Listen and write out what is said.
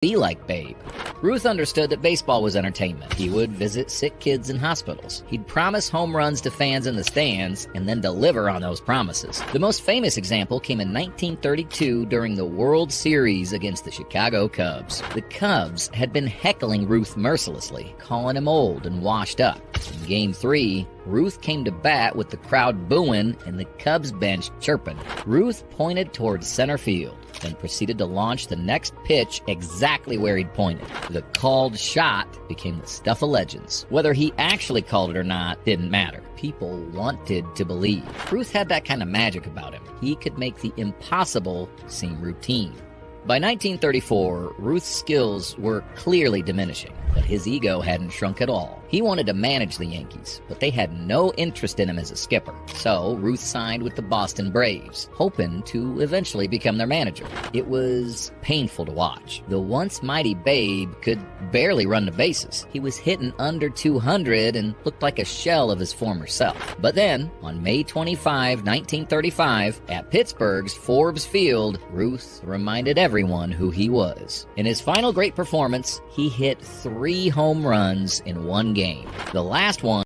be like Babe. Ruth understood that baseball was entertainment. He would visit sick kids in hospitals. He'd promise home runs to fans in the stands and then deliver on those promises. The most famous example came in 1932 during the World Series against the Chicago Cubs. The Cubs had been heckling Ruth mercilessly, calling him old and washed up. In Game 3, Ruth came to bat with the crowd booing and the Cubs bench chirping. Ruth pointed towards center field, then proceeded to launch the next pitch exactly where he'd pointed. The called shot became the stuff of legends. Whether he actually called it or not didn't matter. People wanted to believe. Ruth had that kind of magic about him. He could make the impossible seem routine. By 1934, Ruth's skills were clearly diminishing, but his ego hadn't shrunk at all. He wanted to manage the Yankees, but they had no interest in him as a skipper. So Ruth signed with the Boston Braves, hoping to eventually become their manager. It was painful to watch. The once mighty Babe could barely run the bases. He was hitting under 200 and looked like a shell of his former self. But then, on May 25, 1935, at Pittsburgh's Forbes Field, Ruth reminded everyone who he was. In his final great performance, he hit 3 home runs in one game. The last one